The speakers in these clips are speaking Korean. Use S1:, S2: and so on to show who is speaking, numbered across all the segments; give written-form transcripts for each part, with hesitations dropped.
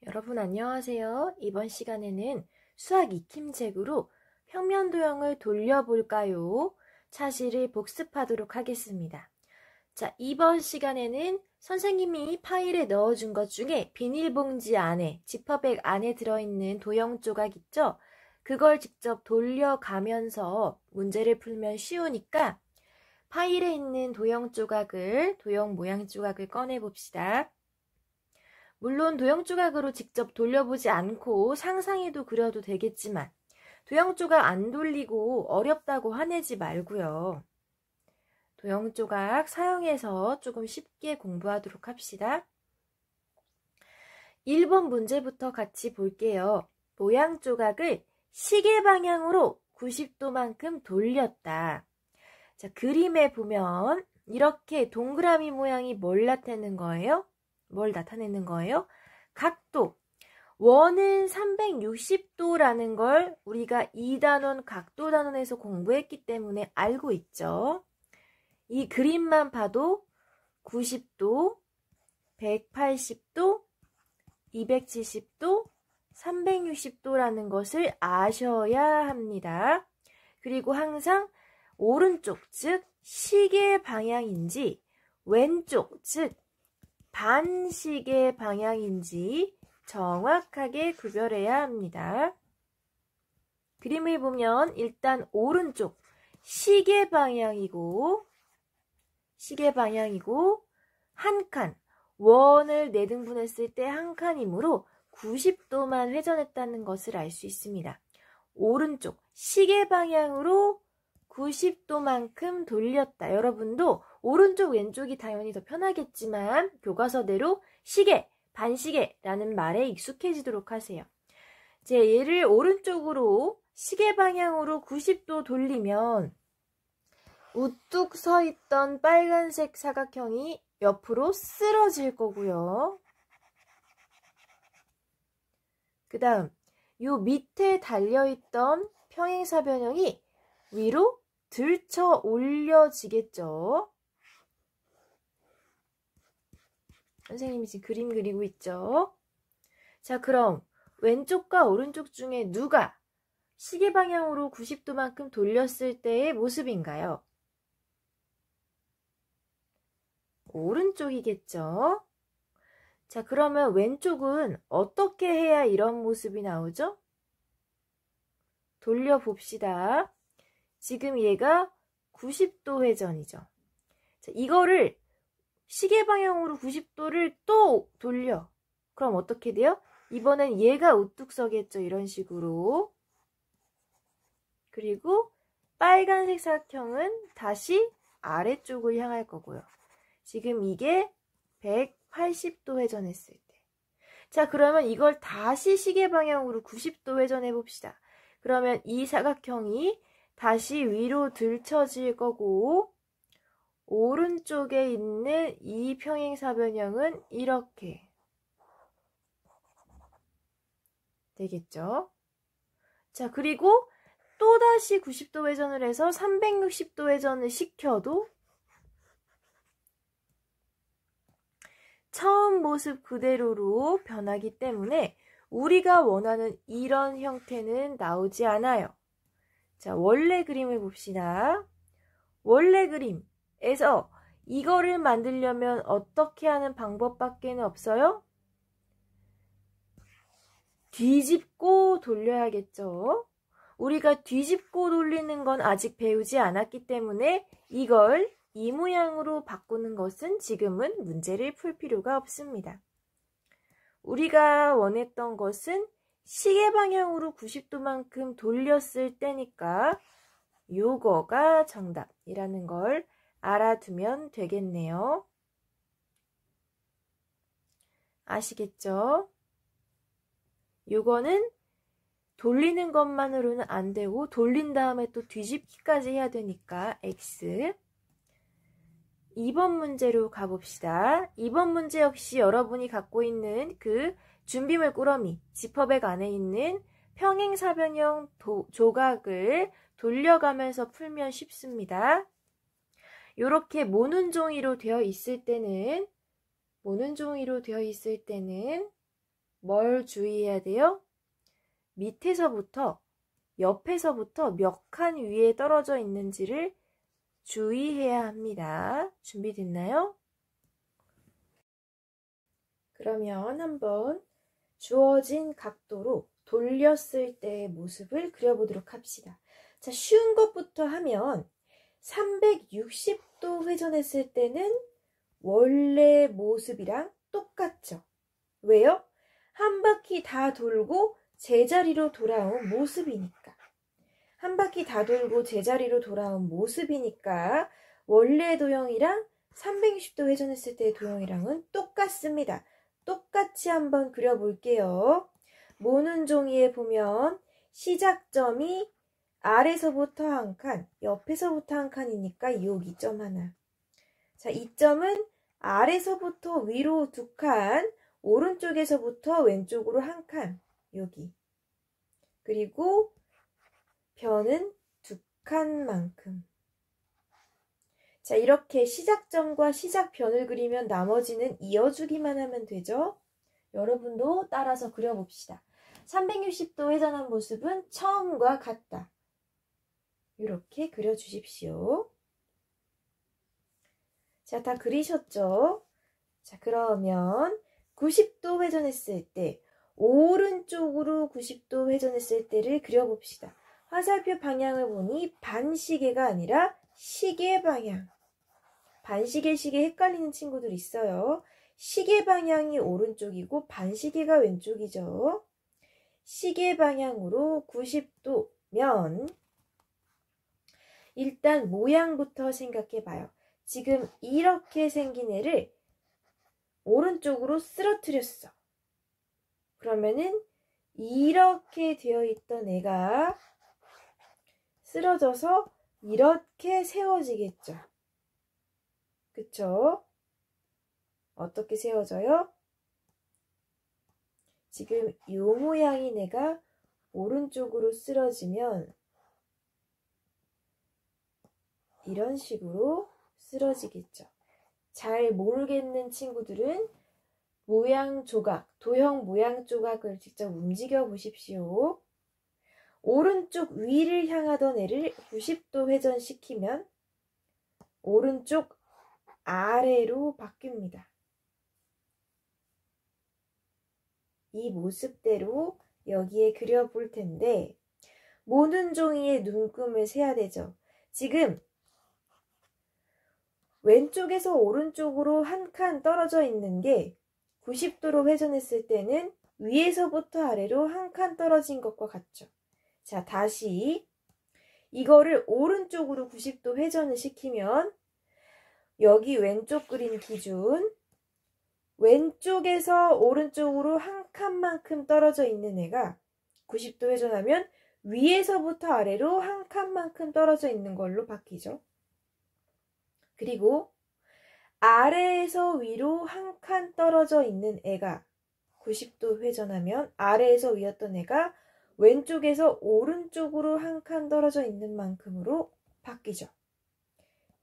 S1: 여러분 안녕하세요. 이번 시간에는 수학 익힘책으로 평면 도형을 돌려볼까요? 차시를 복습하도록 하겠습니다. 자, 이번 시간에는 선생님이 파일에 넣어준 것 중에 비닐봉지 안에, 지퍼백 안에 들어있는 도형 조각 있죠? 그걸 직접 돌려가면서 문제를 풀면 쉬우니까 파일에 있는 도형 모양 조각을 꺼내봅시다. 물론 도형 조각으로 직접 돌려보지 않고 상상해도 그려도 되겠지만 도형 조각 안 돌리고 어렵다고 화내지 말고요. 도형 조각 사용해서 조금 쉽게 공부하도록 합시다. 1번 문제부터 같이 볼게요. 모양 조각을 시계 방향으로 90도만큼 돌렸다. 자, 그림에 보면 이렇게 동그라미 모양이 뭘 나타내는 거예요? 각도. 원은 360도라는 걸 우리가 2단원 각도 단원에서 공부했기 때문에 알고 있죠. 이 그림만 봐도 90도, 180도, 270도, 360도라는 것을 아셔야 합니다. 그리고 항상 오른쪽, 즉 시계 방향인지 왼쪽, 즉 반시계 방향인지 정확하게 구별해야 합니다. 그림을 보면 일단 오른쪽 시계 방향이고 한 칸, 원을 4등분했을 때 한 칸이므로 90도만 회전했다는 것을 알 수 있습니다. 오른쪽 시계 방향으로 90도만큼 돌렸다. 여러분도 오른쪽 왼쪽이 당연히 더 편하겠지만 교과서대로 시계, 반시계라는 말에 익숙해지도록 하세요. 이제 얘를 오른쪽으로 시계 방향으로 90도 돌리면 우뚝 서 있던 빨간색 사각형이 옆으로 쓰러질 거고요. 그 다음 요 밑에 달려있던 평행사변형이 위로 들쳐 올려지겠죠. 선생님이 지금 그림 그리고 있죠. 자, 그럼 왼쪽과 오른쪽 중에 누가 시계 방향으로 90도만큼 돌렸을 때의 모습인가요? 오른쪽이겠죠. 자, 그러면 왼쪽은 어떻게 해야 이런 모습이 나오죠? 돌려봅시다. 지금 얘가 90도 회전이죠. 자, 이거를 시계 방향으로 90도를 또 돌려. 그럼 어떻게 돼요? 이번엔 얘가 우뚝 서겠죠. 이런 식으로. 그리고 빨간색 사각형은 다시 아래쪽을 향할 거고요. 지금 이게 180도 회전했을 때. 자, 그러면 이걸 다시 시계 방향으로 90도 회전해 봅시다. 그러면 이 사각형이 다시 위로 들쳐질 거고 오른쪽에 있는 이 평행사변형은 이렇게 되겠죠. 자, 그리고 또다시 90도 회전을 해서 360도 회전을 시켜도 처음 모습 그대로로 변하기 때문에 우리가 원하는 이런 형태는 나오지 않아요. 자, 원래 그림을 봅시다. 원래 그림에서 이거를 만들려면 어떻게 하는 방법밖에 없어요? 뒤집고 돌려야겠죠. 우리가 뒤집고 돌리는 건 아직 배우지 않았기 때문에 이걸 이 모양으로 바꾸는 것은 지금은 문제를 풀 필요가 없습니다. 우리가 원했던 것은 시계 방향으로 90도만큼 돌렸을 때니까 요거가 정답이라는 걸 알아두면 되겠네요. 아시겠죠? 요거는 돌리는 것만으로는 안 되고 돌린 다음에 또 뒤집기까지 해야 되니까 X. 2번 문제로 가봅시다. 2번 문제 역시 여러분이 갖고 있는 그 준비물 꾸러미, 지퍼백 안에 있는 평행사변형 조각을 돌려가면서 풀면 쉽습니다. 이렇게 모눈 종이로 되어 있을 때는 뭘 주의해야 돼요? 밑에서부터, 옆에서부터 몇 칸 위에 떨어져 있는지를 주의해야 합니다. 준비됐나요? 그러면 한번 주어진 각도로 돌렸을 때의 모습을 그려보도록 합시다. 자, 쉬운 것부터 하면 360도 회전했을 때는 원래 모습이랑 똑같죠. 왜요? 한 바퀴 다 돌고 제자리로 돌아온 모습이니까. 한 바퀴 다 돌고 제자리로 돌아온 모습이니까 원래 도형이랑 360도 회전했을 때의 도형이랑은 똑같습니다. 똑같이 한번 그려볼게요. 모는 종이에 보면 시작점이 아래서부터 한 칸, 옆에서부터 한 칸이니까 여기 점 하나. 자, 이 점은 아래서부터 위로 두 칸, 오른쪽에서부터 왼쪽으로 한 칸, 여기. 그리고 변은 두 칸만큼. 자, 이렇게 시작점과 시작변을 그리면 나머지는 이어주기만 하면 되죠. 여러분도 따라서 그려봅시다. 360도 회전한 모습은 처음과 같다. 이렇게 그려주십시오. 자, 다 그리셨죠? 자, 그러면 90도 회전했을 때, 오른쪽으로 90도 회전했을 때를 그려봅시다. 화살표 방향을 보니 반시계가 아니라 시계 방향. 반시계, 시계 헷갈리는 친구들 있어요. 시계 방향이 오른쪽이고 반시계가 왼쪽이죠. 시계 방향으로 90도면 일단 모양부터 생각해 봐요. 지금 이렇게 생긴 애를 오른쪽으로 쓰러뜨렸어. 그러면은 이렇게 되어 있던 애가 쓰러져서 이렇게 세워지겠죠. 그쵸? 어떻게 세워져요? 지금 이 모양인 애가 오른쪽으로 쓰러지면 이런 식으로 쓰러지겠죠. 잘 모르겠는 친구들은 모양 조각, 도형 모양 조각을 직접 움직여 보십시오. 오른쪽 위를 향하던 애를 90도 회전시키면 오른쪽 아래로 바뀝니다. 이 모습대로 여기에 그려볼 텐데 모는 종이에 눈금을 세야 되죠. 지금 왼쪽에서 오른쪽으로 한 칸 떨어져 있는 게 90도로 회전했을 때는 위에서부터 아래로 한 칸 떨어진 것과 같죠. 자, 다시 이거를 오른쪽으로 90도 회전을 시키면 여기 왼쪽 그림 기준 왼쪽에서 오른쪽으로 한 칸만큼 떨어져 있는 애가 90도 회전하면 위에서부터 아래로 한 칸만큼 떨어져 있는 걸로 바뀌죠. 그리고 아래에서 위로 한 칸 떨어져 있는 애가 90도 회전하면 아래에서 위였던 애가 왼쪽에서 오른쪽으로 한 칸 떨어져 있는 만큼으로 바뀌죠.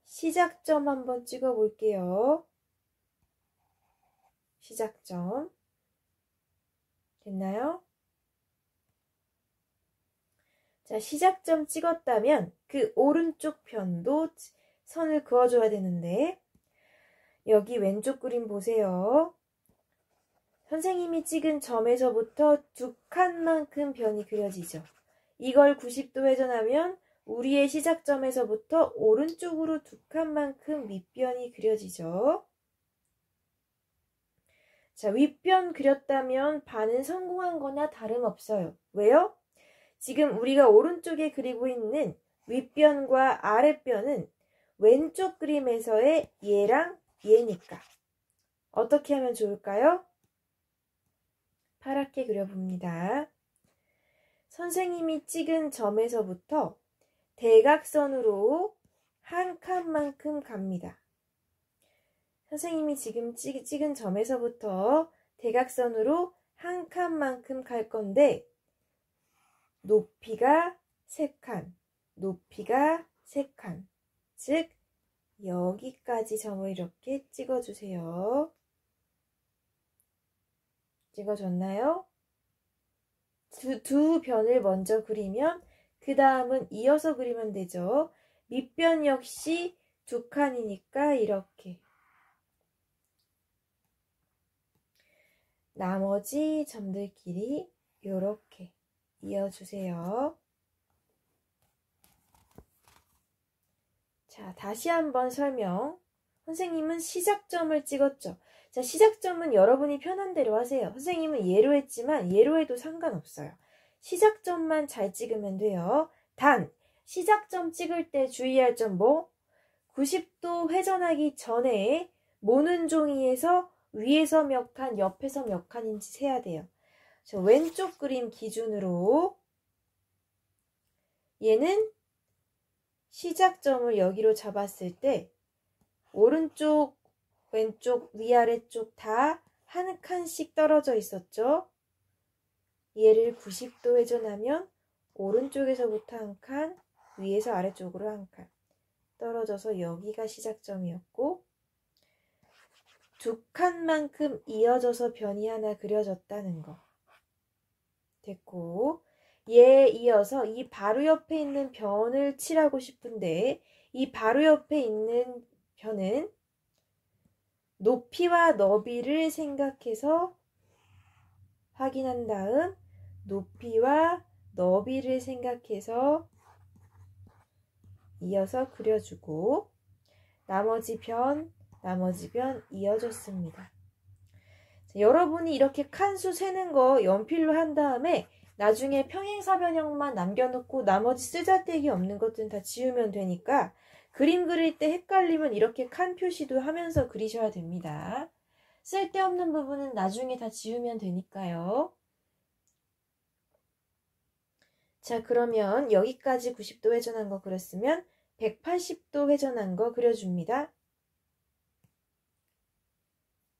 S1: 시작점 한번 찍어 볼게요. 시작점. 됐나요? 자, 시작점 찍었다면 그 오른쪽 편도 선을 그어줘야 되는데 여기 왼쪽 그림 보세요. 선생님이 찍은 점에서부터 두 칸만큼 변이 그려지죠. 이걸 90도 회전하면 우리의 시작점에서부터 오른쪽으로 두 칸만큼 윗변이 그려지죠. 자, 윗변 그렸다면 반은 성공한 거나 다름없어요. 왜요? 지금 우리가 오른쪽에 그리고 있는 윗변과 아랫변은 왼쪽 그림에서의 얘랑 얘니까. 어떻게 하면 좋을까요? 파랗게 그려봅니다. 선생님이 찍은 점에서부터 대각선으로 한 칸만큼 갑니다. 선생님이 지금 찍은 점에서부터 대각선으로 한 칸만큼 갈 건데 높이가 3칸, 높이가 3칸, 즉 여기까지 점을 이렇게 찍어주세요. 찍어줬나요? 두 변을 먼저 그리면 그 다음은 이어서 그리면 되죠. 밑변 역시 두 칸이니까 이렇게. 나머지 점들끼리 이렇게 이어주세요. 자, 다시 한번 설명. 선생님은 시작점을 찍었죠. 자, 시작점은 여러분이 편한 대로 하세요. 선생님은 예로 했지만 예로 해도 상관없어요. 시작점만 잘 찍으면 돼요. 단, 시작점 찍을 때 주의할 점 뭐? 90도 회전하기 전에 모는 종이에서 위에서 몇 칸, 옆에서 몇 칸인지 세야 돼요. 자, 왼쪽 그림 기준으로 얘는 시작점을 여기로 잡았을 때 오른쪽, 왼쪽, 위아래쪽 다 한 칸씩 떨어져 있었죠. 얘를 90도 회전하면 오른쪽에서부터 한 칸, 위에서 아래쪽으로 한 칸 떨어져서 여기가 시작점이었고 두 칸만큼 이어져서 변이 하나 그려졌다는 거. 됐고 얘에 이어서 이 바로 옆에 있는 변을 칠하고 싶은데 이 바로 옆에 있는 변은 높이와 너비를 생각해서 확인한 다음 높이와 너비를 생각해서 이어서 그려주고 나머지 변 이어줬습니다. 자, 여러분이 이렇게 칸수 세는 거 연필로 한 다음에 나중에 평행사변형만 남겨놓고 나머지 쓰잘데기 없는 것들은 다 지우면 되니까 그림 그릴 때 헷갈리면 이렇게 칸 표시도 하면서 그리셔야 됩니다. 쓸데없는 부분은 나중에 다 지우면 되니까요. 자, 그러면 여기까지 90도 회전한 거 그렸으면 180도 회전한 거 그려줍니다.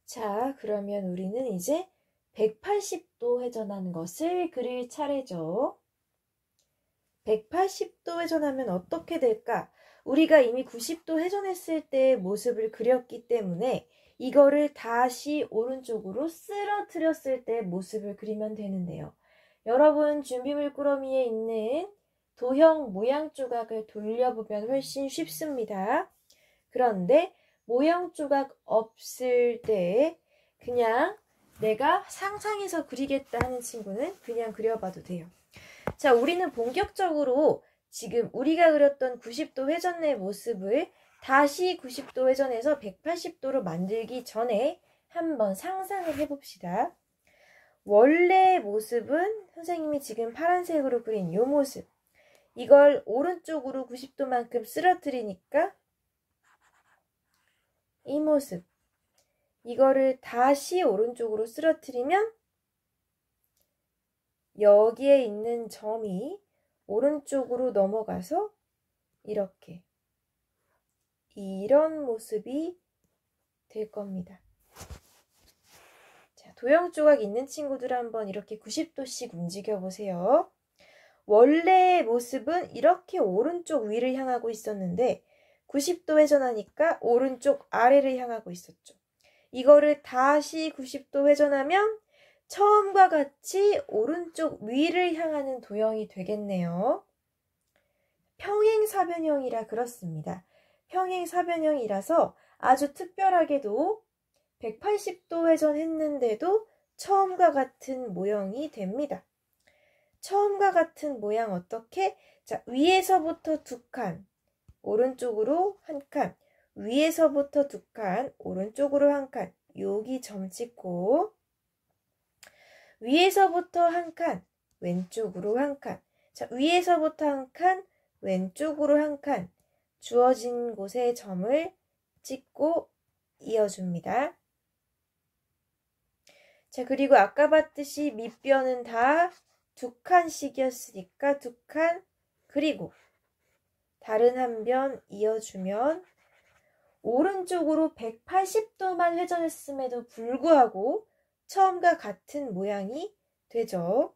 S1: 자, 그러면 우리는 이제 180도 회전한 것을 그릴 차례죠. 180도 회전하면 어떻게 될까? 우리가 이미 90도 회전했을 때의 모습을 그렸기 때문에 이거를 다시 오른쪽으로 쓰러뜨렸을 때의 모습을 그리면 되는데요. 여러분 준비물 꾸러미에 있는 도형 모양 조각을 돌려보면 훨씬 쉽습니다. 그런데 모형 조각 없을 때 그냥 내가 상상해서 그리겠다 하는 친구는 그냥 그려봐도 돼요. 자, 우리는 본격적으로 지금 우리가 그렸던 90도 회전의 모습을 다시 90도 회전해서 180도로 만들기 전에 한번 상상을 해봅시다. 원래의 모습은 선생님이 지금 파란색으로 그린 이 모습. 이걸 오른쪽으로 90도만큼 쓰러뜨리니까 이 모습. 이거를 다시 오른쪽으로 쓰러뜨리면 여기에 있는 점이 오른쪽으로 넘어가서 이렇게 이런 모습이 될 겁니다. 자, 도형 조각 있는 친구들 한번 이렇게 90도씩 움직여 보세요. 원래의 모습은 이렇게 오른쪽 위를 향하고 있었는데 90도 회전하니까 오른쪽 아래를 향하고 있었죠. 이거를 다시 90도 회전하면 처음과 같이 오른쪽 위를 향하는 도형이 되겠네요. 평행사변형이라 그렇습니다. 평행사변형이라서 아주 특별하게도 180도 회전했는데도 처음과 같은 모형이 됩니다. 처음과 같은 모양 어떻게? 자, 위에서부터 두 칸, 오른쪽으로 한 칸, 위에서부터 두 칸, 오른쪽으로 한 칸, 여기 점 찍고 위에서부터 한 칸, 왼쪽으로 한 칸. 자, 위에서부터 한 칸, 왼쪽으로 한 칸. 주어진 곳에 점을 찍고 이어줍니다. 자, 그리고 아까 봤듯이 밑변은 다 두 칸씩이었으니까 두 칸, 그리고 다른 한 변 이어주면 오른쪽으로 180도만 회전했음에도 불구하고 처음과 같은 모양이 되죠.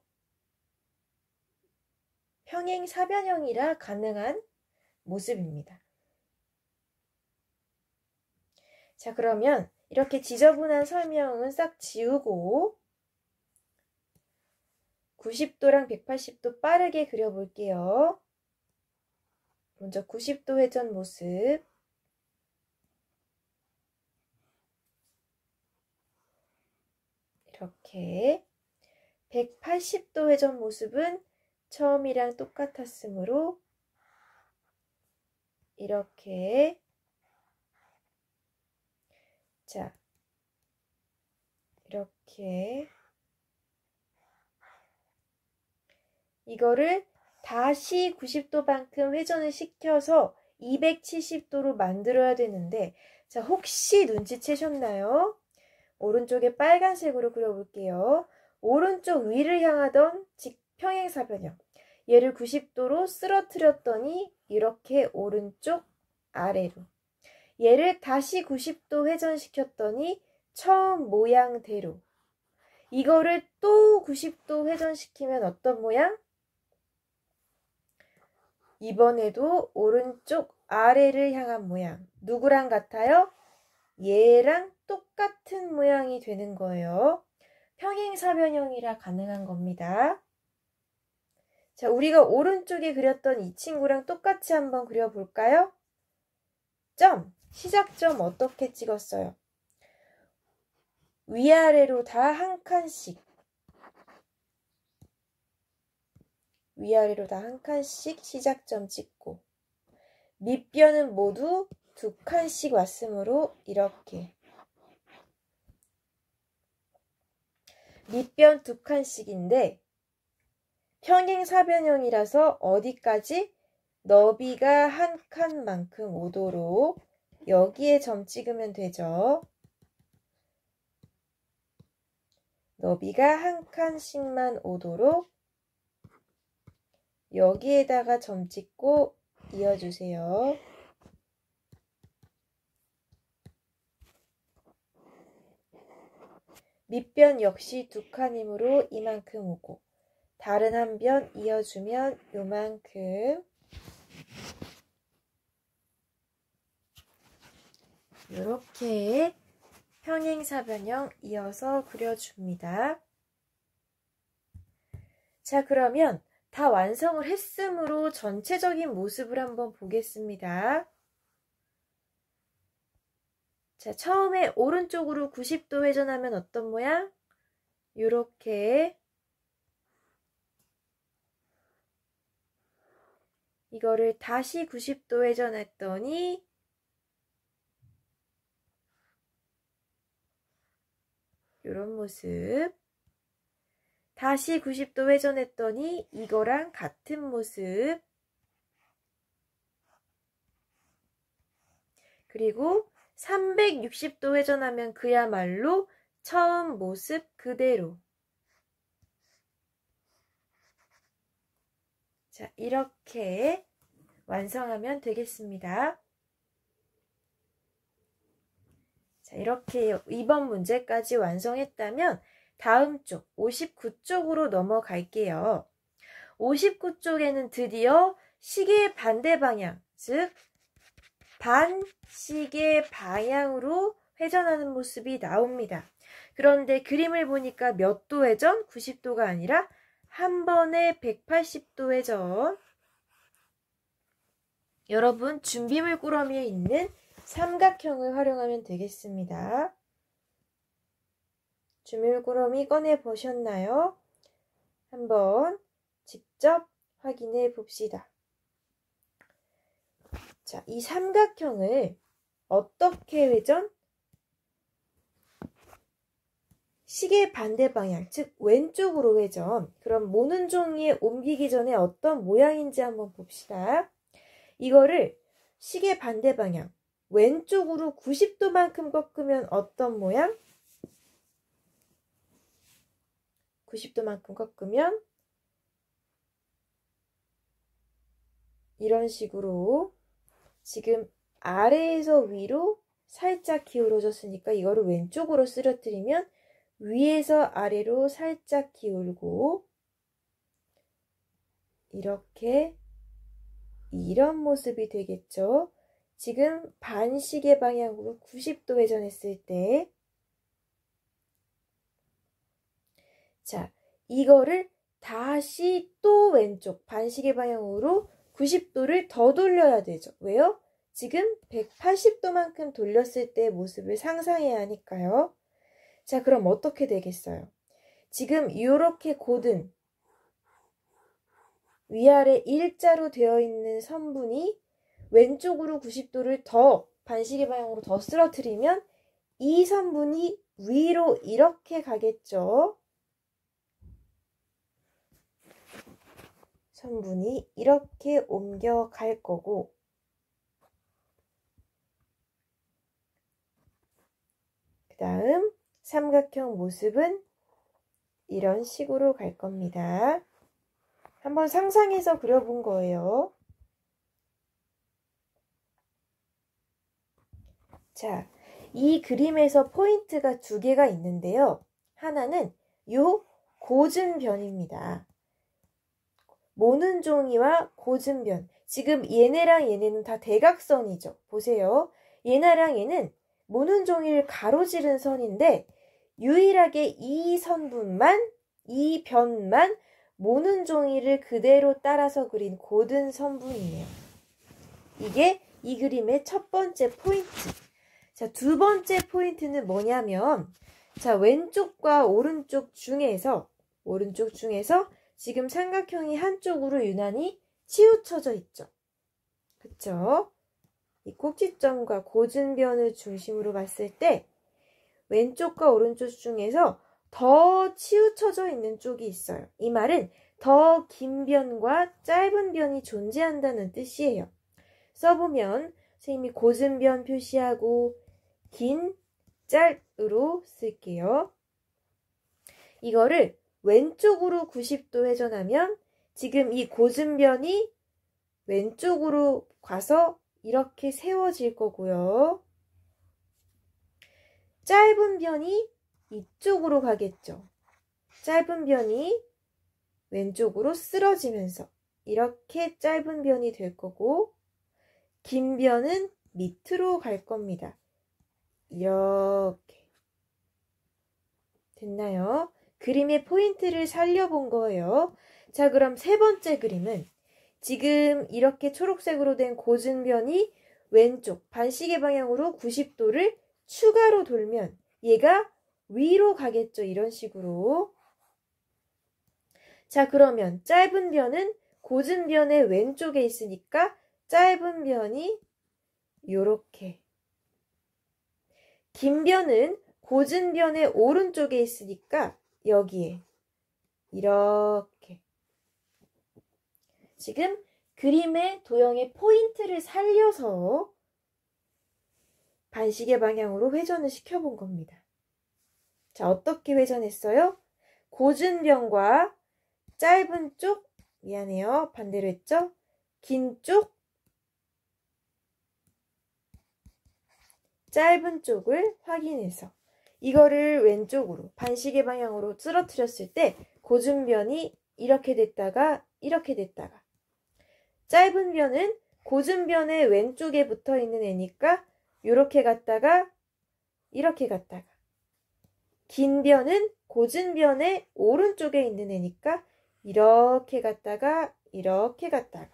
S1: 평행사변형이라 가능한 모습입니다. 자, 그러면 이렇게 지저분한 설명은 싹 지우고 90도랑 180도 빠르게 그려볼게요. 먼저 90도 회전 모습. 이렇게 180도 회전 모습은 처음이랑 똑같았으므로 이렇게 자 이렇게 이거를 다시 90도만큼 회전을 시켜서 270도로 만들어야 되는데 자 혹시 눈치채셨나요? 오른쪽에 빨간색으로 그려볼게요. 오른쪽 위를 향하던 평행사변형 얘를 90도로 쓰러뜨렸더니 이렇게 오른쪽 아래로 얘를 다시 90도 회전시켰더니 처음 모양대로 이거를 또 90도 회전시키면 어떤 모양? 이번에도 오른쪽 아래를 향한 모양 누구랑 같아요? 얘랑 똑같은 모양이 되는 거예요. 평행사변형이라 가능한 겁니다. 자, 우리가 오른쪽에 그렸던 이 친구랑 똑같이 한번 그려볼까요? 점! 시작점 어떻게 찍었어요? 위아래로 다 한 칸씩 위아래로 다 한 칸씩 시작점 찍고 밑변은 모두 2칸씩 왔으므로 이렇게 밑변 2칸씩인데 평행사변형이라서 어디까지? 너비가 한 칸만큼 오도록 여기에 점 찍으면 되죠. 너비가 한 칸씩만 오도록 여기에다가 점 찍고 이어주세요. 밑변 역시 2칸이므로 이만큼 오고 다른 한 변 이어주면 요만큼 이렇게 평행사변형 이어서 그려줍니다. 자, 그러면 다 완성을 했으므로 전체적인 모습을 한번 보겠습니다. 자, 처음에 오른쪽으로 90도 회전하면 어떤 모양? 요렇게 이거를 다시 90도 회전했더니 요런 모습 다시 90도 회전했더니 이거랑 같은 모습 그리고 360도 회전하면 그야말로 처음 모습 그대로 자, 이렇게 완성하면 되겠습니다. 자, 이렇게 2번 문제까지 완성했다면 다음 쪽 59쪽으로 넘어갈게요. 59쪽에는 드디어 시계의 반대 방향, 즉 반시계 방향으로 회전하는 모습이 나옵니다. 그런데 그림을 보니까 몇 도 회전? 90도가 아니라 한 번에 180도 회전. 여러분 준비물 꾸러미에 있는 삼각형을 활용하면 되겠습니다. 준비물 꾸러미 꺼내 보셨나요? 한번 직접 확인해 봅시다. 자, 이 삼각형을 어떻게 회전? 시계 반대 방향, 즉 왼쪽으로 회전. 그럼 모는 종이에 옮기기 전에 어떤 모양인지 한번 봅시다. 이거를 시계 반대 방향, 왼쪽으로 90도만큼 꺾으면 어떤 모양? 90도만큼 꺾으면 이런 식으로 지금 아래에서 위로 살짝 기울어졌으니까 이거를 왼쪽으로 쓰러뜨리면 위에서 아래로 살짝 기울고 이렇게 이런 모습이 되겠죠. 지금 반시계 방향으로 90도 회전했을 때 자, 이거를 다시 또 왼쪽 반시계 방향으로 90도를 더 돌려야 되죠. 왜요? 지금 180도만큼 돌렸을 때의 모습을 상상해야 하니까요. 자, 그럼 어떻게 되겠어요? 지금 이렇게 곧은 위아래 일자로 되어 있는 선분이 왼쪽으로 90도를 더 반시계 방향으로 더 쓰러뜨리면 이 선분이 위로 이렇게 가겠죠. 선분이 이렇게 옮겨갈 거고, 그 다음 삼각형 모습은 이런 식으로 갈 겁니다. 한번 상상해서 그려본 거예요. 자, 이 그림에서 포인트가 두 개가 있는데요. 하나는 요 고증변입니다. 모는 종이와 고증변. 지금 얘네랑 얘네는 다 대각선이죠. 보세요. 얘네랑 얘는 모는 종이를 가로지른 선인데 유일하게 이 선분만, 이 변만 모는 종이를 그대로 따라서 그린 고든 선분이에요. 이게 이 그림의 첫 번째 포인트. 자, 두 번째 포인트는 뭐냐면, 자, 왼쪽과 오른쪽 중에서 지금 삼각형이 한쪽으로 유난히 치우쳐져 있죠. 그쵸? 이 꼭지점과 고증변을 중심으로 봤을 때 왼쪽과 오른쪽 중에서 더 치우쳐져 있는 쪽이 있어요. 이 말은 더 긴 변과 짧은 변이 존재한다는 뜻이에요. 써보면 선생님이 고증변 표시하고 긴, 짧으로 쓸게요. 이거를 왼쪽으로 90도 회전하면 지금 이 고증변이 왼쪽으로 가서 이렇게 세워질 거고요. 짧은 변이 이쪽으로 가겠죠. 짧은 변이 왼쪽으로 쓰러지면서 이렇게 짧은 변이 될 거고, 긴 변은 밑으로 갈 겁니다. 이렇게. 됐나요? 그림의 포인트를 살려본 거예요. 자, 그럼 세 번째 그림은 지금 이렇게 초록색으로 된 고증변이 왼쪽 반시계 방향으로 90도를 추가로 돌면 얘가 위로 가겠죠. 이런 식으로. 자, 그러면 짧은 변은 고증변의 왼쪽에 있으니까 짧은 변이 요렇게, 긴 변은 고증변의 오른쪽에 있으니까 여기에 이렇게. 지금 그림의 도형의 포인트를 살려서 반시계 방향으로 회전을 시켜본 겁니다. 자, 어떻게 회전했어요? 고증변과 짧은 쪽, 미안해요. 반대로 했죠? 긴 쪽, 짧은 쪽을 확인해서 이거를 왼쪽으로 반시계 방향으로 쓰러뜨렸을 때 고증변이 이렇게 됐다가 이렇게 됐다가, 짧은 변은 고증변의 왼쪽에 붙어 있는 애니까 이렇게 갔다가 이렇게 갔다가, 긴 변은 고증변의 오른쪽에 있는 애니까 이렇게 갔다가 이렇게 갔다가,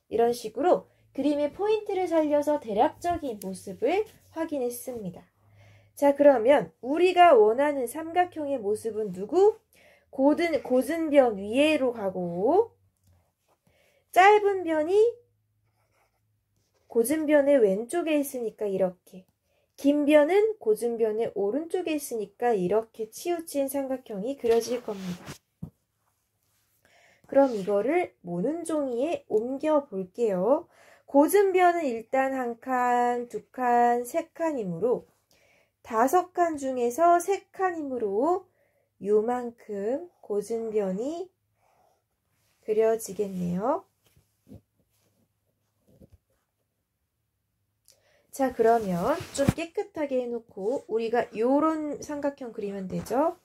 S1: 이런 식으로 그림의 포인트를 살려서 대략적인 모습을 확인했습니다. 자, 그러면 우리가 원하는 삼각형의 모습은 누구? 고증변 위로 가고, 짧은 변이 고증변의 왼쪽에 있으니까 이렇게, 긴 변은 고증변의 오른쪽에 있으니까 이렇게 치우친 삼각형이 그려질 겁니다. 그럼 이거를 모는 종이에 옮겨 볼게요. 고증변은 일단 한 칸, 두 칸, 세 칸이므로 5칸 중에서 3칸이므로 요만큼 고증변이 그려지겠네요. 자, 그러면 좀 깨끗하게 해놓고 우리가 요런 삼각형 그리면 되죠.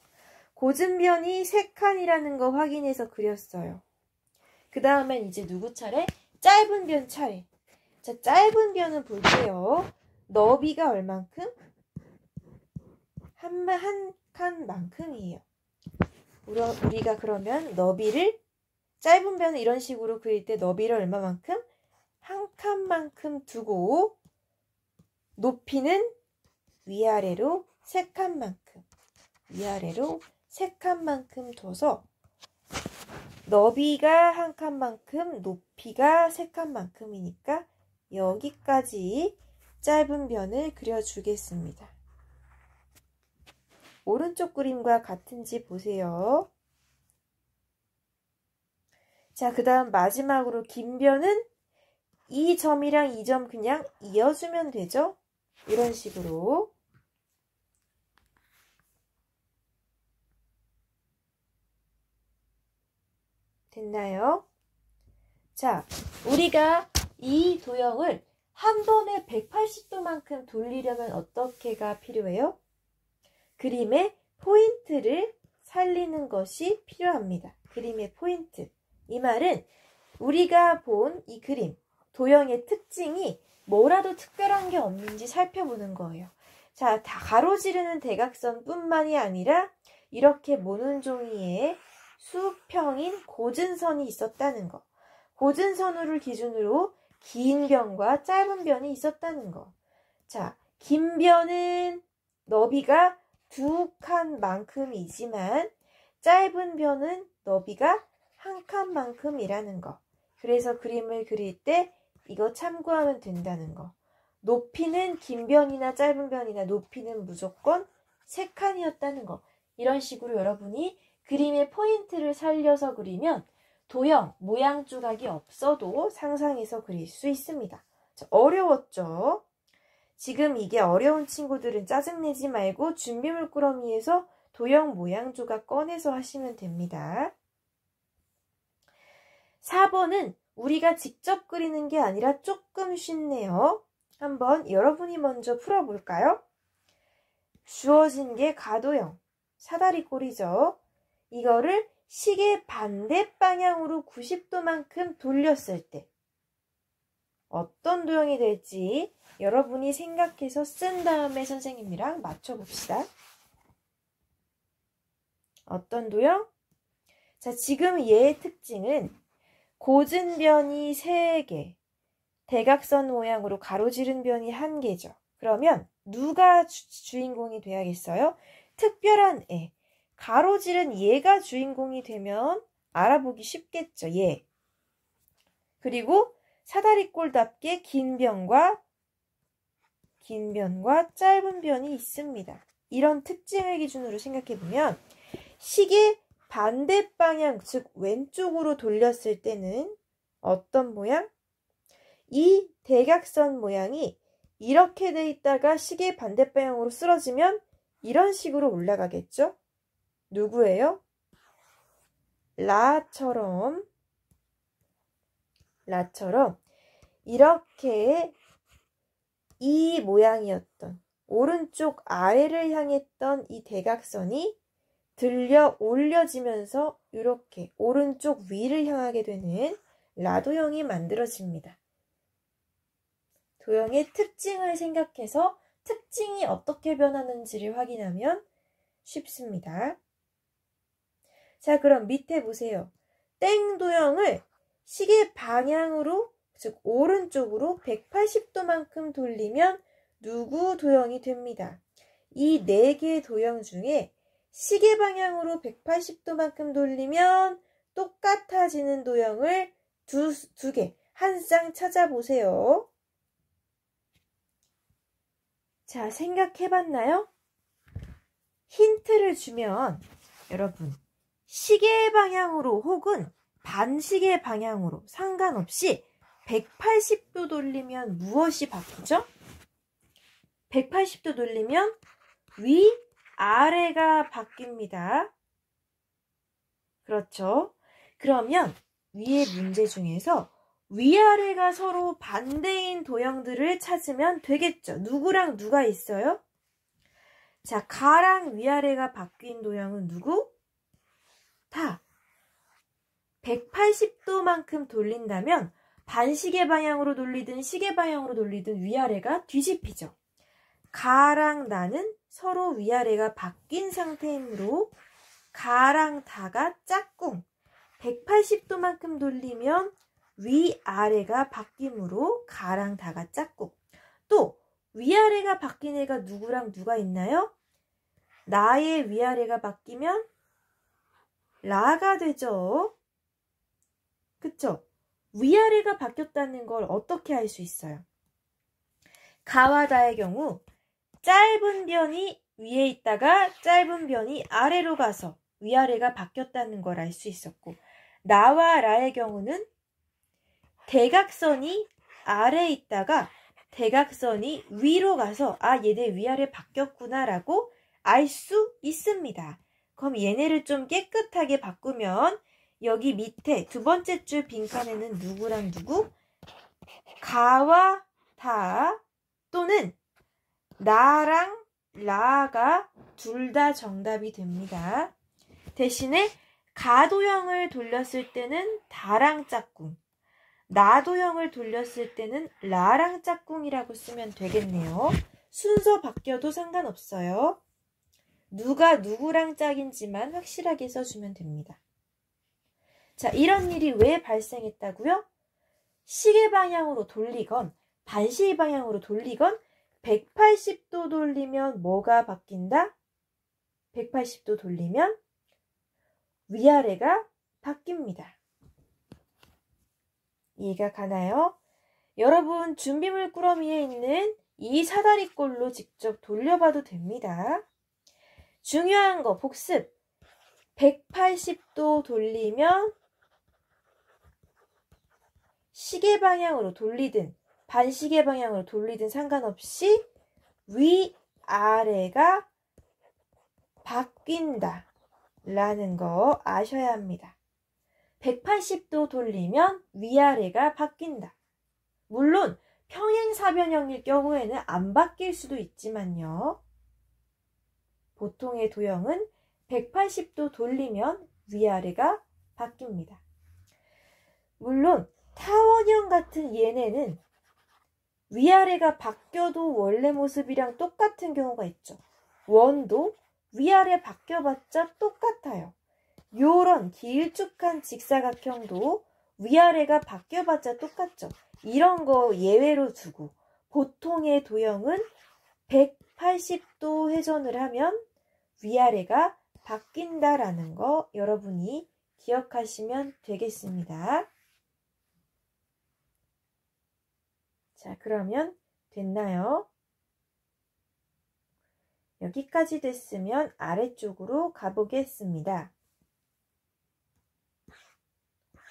S1: 고증변이 3칸이라는 거 확인해서 그렸어요. 그 다음엔 이제 누구 차례? 짧은 변 차례. 자, 짧은 변은 볼게요. 너비가 얼만큼? 한 칸만큼이에요. 우리가 그러면 너비를 짧은 변을 이런 식으로 그릴 때 너비를 얼마만큼? 한 칸만큼 두고 높이는 위아래로 3칸만큼 위아래로 3칸만큼 둬서 너비가 한 칸만큼 높이가 3칸만큼이니까 여기까지 짧은 변을 그려주겠습니다. 오른쪽 그림과 같은지 보세요. 자, 그 다음 마지막으로 긴 변은 이 점이랑 이 점 그냥 이어주면 되죠? 이런 식으로. 됐나요? 자, 우리가 이 도형을 한 번에 180도만큼 돌리려면 어떻게가 필요해요? 그림의 포인트를 살리는 것이 필요합니다. 그림의 포인트. 이 말은 우리가 본 이 그림, 도형의 특징이 뭐라도 특별한 게 없는지 살펴보는 거예요. 자, 다 가로지르는 대각선뿐만이 아니라 이렇게 모는 종이에 수평인 고진선이 있었다는 거. 고진선을 기준으로 긴 변과 짧은 변이 있었다는 거. 자, 긴 변은 너비가 2칸만큼이지만 짧은 변은 너비가 1칸만큼이라는 거. 그래서 그림을 그릴 때 이거 참고하면 된다는 거. 높이는 긴 변이나 짧은 변이나 높이는 무조건 3칸이었다는 거. 이런 식으로 여러분이 그림의 포인트를 살려서 그리면 도형, 모양 조각이 없어도 상상해서 그릴 수 있습니다. 자, 어려웠죠? 지금 이게 어려운 친구들은 짜증내지 말고 준비물 꾸러미에서 도형, 모양 조각 꺼내서 하시면 됩니다. 4번은 우리가 직접 그리는 게 아니라 조금 쉽네요. 한번 여러분이 먼저 풀어볼까요? 주어진 게 가도형, 사다리꼴이죠. 이거를 시계 반대 방향으로 90도만큼 돌렸을 때 어떤 도형이 될지 여러분이 생각해서 쓴 다음에 선생님이랑 맞춰봅시다. 어떤 도형? 자, 지금 얘의 특징은 고진변이 3개, 대각선 모양으로 가로지른 변이 1개죠. 그러면 누가 주인공이 돼야겠어요? 특별한 애. 가로지른 얘가 주인공이 되면 알아보기 쉽겠죠. 얘. 그리고 사다리꼴답게 긴 변과 짧은 변이 있습니다. 이런 특징을 기준으로 생각해보면 시계 반대 방향, 즉 왼쪽으로 돌렸을 때는 어떤 모양? 이 대각선 모양이 이렇게 돼 있다가 시계 반대 방향으로 쓰러지면 이런 식으로 올라가겠죠? 누구예요? 라처럼 이렇게 이 모양이었던 오른쪽 아래를 향했던 이 대각선이 들려 올려지면서 이렇게 오른쪽 위를 향하게 되는 라도형이 만들어집니다. 도형의 특징을 생각해서 특징이 어떻게 변하는지를 확인하면 쉽습니다. 자, 그럼 밑에 보세요. 땡 도형을 시계 방향으로, 즉 오른쪽으로 180도만큼 돌리면 누구 도형이 됩니다. 이 4개의 도형 중에 시계 방향으로 180도만큼 돌리면 똑같아지는 도형을 두 개, 한 쌍 찾아보세요. 자, 생각해봤나요? 힌트를 주면 여러분 시계 방향으로 혹은 반시계 방향으로 상관없이 180도 돌리면 무엇이 바뀌죠? 180도 돌리면 위, 아래가 바뀝니다. 그렇죠? 그러면 위의 문제 중에서 위아래가 서로 반대인 도형들을 찾으면 되겠죠. 누구랑 누가 있어요? 자, 가랑 위아래가 바뀐 도형은 누구? 다 180도만큼 돌린다면 반시계 방향으로 돌리든 시계 방향으로 돌리든 위아래가 뒤집히죠. 가랑 나는 서로 위아래가 바뀐 상태이므로 가랑 다가 짝꿍. 180도만큼 돌리면 위아래가 바뀌므로 가랑 다가 짝꿍. 또 위아래가 바뀐 애가 누구랑 누가 있나요? 나의 위아래가 바뀌면 라가 되죠. 그쵸? 위아래가 바뀌었다는 걸 어떻게 알 수 있어요? 가와 다의 경우 짧은 변이 위에 있다가 짧은 변이 아래로 가서 위아래가 바뀌었다는 걸 알 수 있었고, 나와 라의 경우는 대각선이 아래에 있다가 대각선이 위로 가서 아, 얘네 위아래 바뀌었구나 라고 알 수 있습니다. 그럼 얘네를 좀 깨끗하게 바꾸면 여기 밑에 두 번째 줄 빈칸에는 누구랑 누구? 가와 다 또는 나랑 라가 둘 다 정답이 됩니다. 대신에 가도형을 돌렸을 때는 다랑 짝꿍, 나도형을 돌렸을 때는 라랑 짝꿍이라고 쓰면 되겠네요. 순서 바뀌어도 상관없어요. 누가 누구랑 짝인지만 확실하게 써주면 됩니다. 자, 이런 일이 왜 발생했다고요? 시계 방향으로 돌리건 반시계 방향으로 돌리건 180도 돌리면 뭐가 바뀐다? 180도 돌리면 위아래가 바뀝니다. 이해가 가나요? 여러분 준비물 꾸러미에 있는 이 사다리꼴로 직접 돌려봐도 됩니다. 중요한 거 복습. 180도 돌리면 시계 방향으로 돌리든 반시계 방향으로 돌리든 상관없이 위아래가 바뀐다 라는 거 아셔야 합니다. 180도 돌리면 위아래가 바뀐다. 물론 평행사변형일 경우에는 안 바뀔 수도 있지만요. 보통의 도형은 180도 돌리면 위아래가 바뀝니다. 물론 타원형 같은 얘네는 위아래가 바뀌어도 원래 모습이랑 똑같은 경우가 있죠. 원도 위아래 바뀌어봤자 똑같아요. 요런 길쭉한 직사각형도 위아래가 바뀌어봤자 똑같죠. 이런 거 예외로 두고 보통의 도형은 180도 회전을 하면 위아래가 바뀐다라는 거 여러분이 기억하시면 되겠습니다. 자, 그러면 됐나요? 여기까지 됐으면 아래쪽으로 가보겠습니다.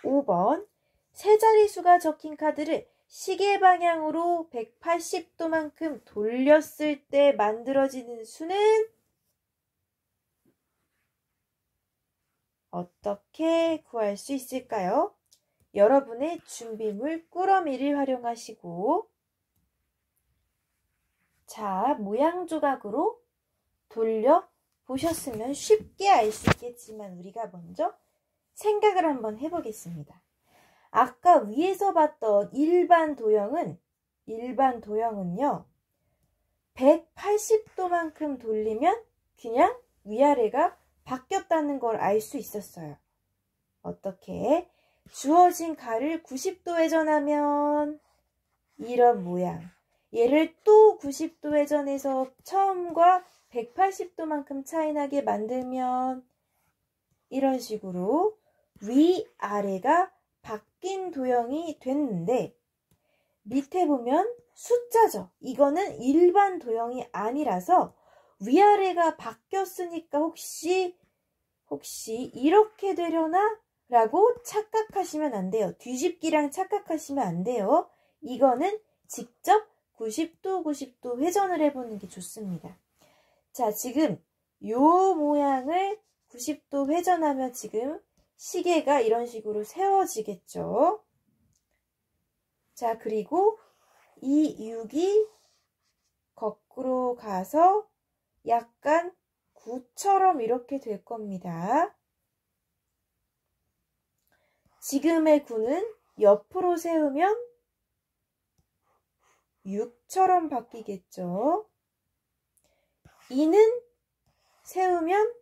S1: 5번 세 자리수가 적힌 카드를 시계 방향으로 180도만큼 돌렸을 때 만들어지는 수는 어떻게 구할 수 있을까요? 여러분의 준비물 꾸러미를 활용하시고 자, 모양 조각으로 돌려보셨으면 쉽게 알 수 있겠지만 우리가 먼저 생각을 한번 해보겠습니다. 아까 위에서 봤던 일반 도형은요 180도만큼 돌리면 그냥 위아래가 바뀌었다는 걸 알 수 있었어요. 어떻게? 주어진 칼을 90도 회전하면 이런 모양. 얘를 또 90도 회전해서 처음과 180도만큼 차이 나게 만들면 이런 식으로 위아래가 바뀐 도형이 됐는데 밑에 보면 숫자죠. 이거는 일반 도형이 아니라서 위아래가 바뀌었으니까 혹시 이렇게 되려나? 라고 착각하시면 안 돼요. 뒤집기랑 착각하시면 안 돼요. 이거는 직접 90도 회전을 해보는 게 좋습니다. 자, 지금 요 모양을 90도 회전하면 지금 시계가 이런 식으로 세워지겠죠. 자, 그리고 이 6이 거꾸로 가서 약간 9처럼 이렇게 될 겁니다. 지금의 9는 옆으로 세우면 6처럼 바뀌겠죠. 2는 세우면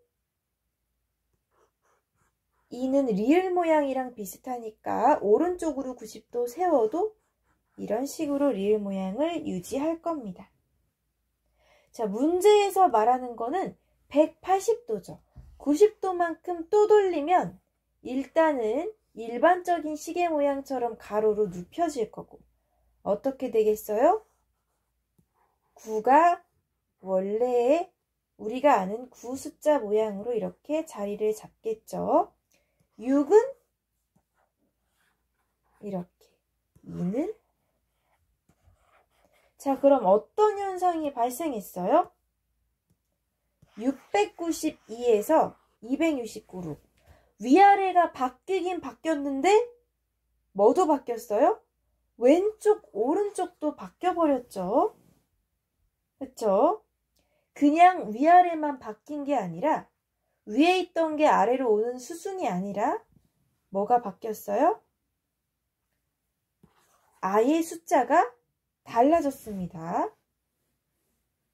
S1: 이는 리을 모양이랑 비슷하니까 오른쪽으로 90도 세워도 이런 식으로 리을 모양을 유지할 겁니다. 자, 문제에서 말하는 거는 180도죠. 90도만큼 또 돌리면 일단은 일반적인 시계 모양처럼 가로로 눕혀질 거고 어떻게 되겠어요? 9가 원래의 우리가 아는 9 숫자 모양으로 이렇게 자리를 잡겠죠. 6은 이렇게, 2는 자, 그럼 어떤 현상이 발생했어요? 692에서 269로 위아래가 바뀌긴 바뀌었는데 뭐도 바뀌었어요? 왼쪽, 오른쪽도 바뀌어버렸죠. 그쵸? 그냥 위아래만 바뀐 게 아니라 위에 있던 게 아래로 오는 수순이 아니라 뭐가 바뀌었어요? 아예 숫자가 달라졌습니다.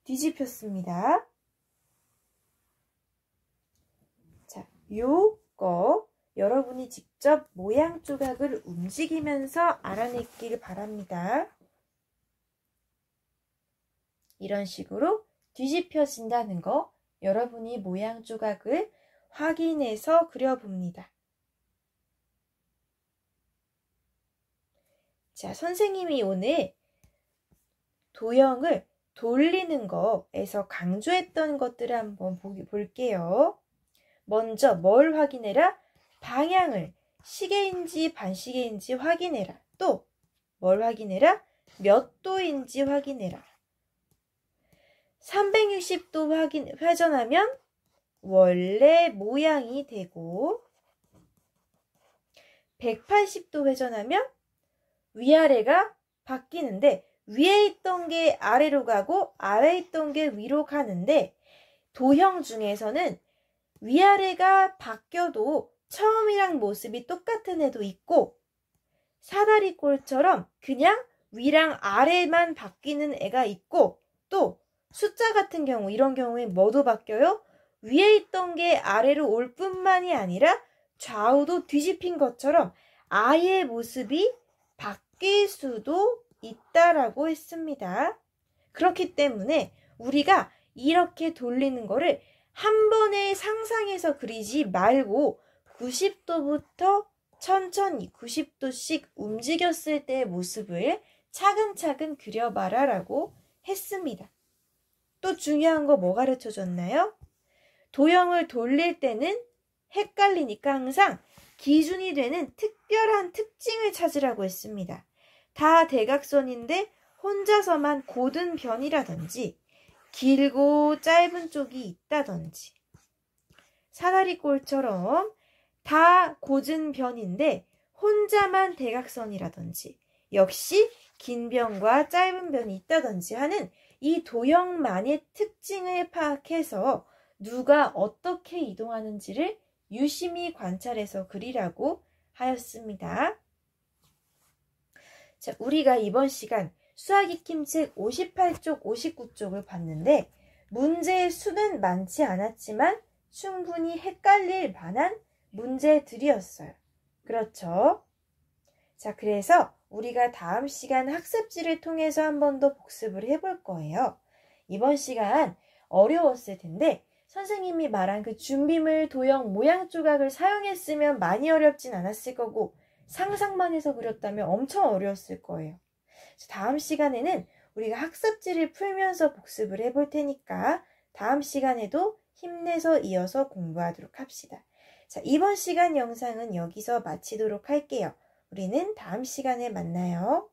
S1: 뒤집혔습니다. 자, 요거 여러분이 직접 모양 조각을 움직이면서 알아내길 바랍니다. 이런 식으로 뒤집혀진다는 거 여러분이 모양 조각을 확인해서 그려봅니다. 자, 선생님이 오늘 도형을 돌리는 거에서 강조했던 것들을 한번 볼게요. 먼저 뭘 확인해라? 방향을 시계인지 반시계인지 확인해라. 또 뭘 확인해라? 몇 도인지 확인해라. 360도 회전하면 원래 모양이 되고 180도 회전하면 위아래가 바뀌는데 위에 있던 게 아래로 가고 아래에 있던 게 위로 가는데 도형 중에서는 위아래가 바뀌어도 처음이랑 모습이 똑같은 애도 있고 사다리꼴처럼 그냥 위랑 아래만 바뀌는 애가 있고 또 숫자 같은 경우 이런 경우에 뭐도 바뀌어요? 위에 있던 게 아래로 올 뿐만이 아니라 좌우도 뒤집힌 것처럼 아예 모습이 바뀔 수도 있다라고 했습니다. 그렇기 때문에 우리가 이렇게 돌리는 거를 한 번에 상상해서 그리지 말고 90도부터 천천히 90도씩 움직였을 때의 모습을 차근차근 그려봐라 라고 했습니다. 또 중요한 거 뭐 가르쳐 줬나요? 도형을 돌릴 때는 헷갈리니까 항상 기준이 되는 특별한 특징을 찾으라고 했습니다. 다 대각선인데 혼자서만 고든 변이라든지 길고 짧은 쪽이 있다든지 사다리꼴처럼 다 고든 변인데 혼자만 대각선이라든지 역시 긴 변과 짧은 변이 있다든지 하는 이 도형만의 특징을 파악해서 누가 어떻게 이동하는지를 유심히 관찰해서 그리라고 하였습니다. 자, 우리가 이번 시간 수학익힘책 58쪽, 59쪽을 봤는데 문제의 수는 많지 않았지만 충분히 헷갈릴 만한 문제들이었어요. 그렇죠? 자, 그래서 우리가 다음 시간 학습지를 통해서 한 번 더 복습을 해볼 거예요. 이번 시간 어려웠을 텐데 선생님이 말한 그 준비물, 도형, 모양 조각을 사용했으면 많이 어렵진 않았을 거고 상상만 해서 그렸다면 엄청 어려웠을 거예요. 다음 시간에는 우리가 학습지를 풀면서 복습을 해볼 테니까 다음 시간에도 힘내서 이어서 공부하도록 합시다. 자, 이번 시간 영상은 여기서 마치도록 할게요. 우리는 다음 시간에 만나요.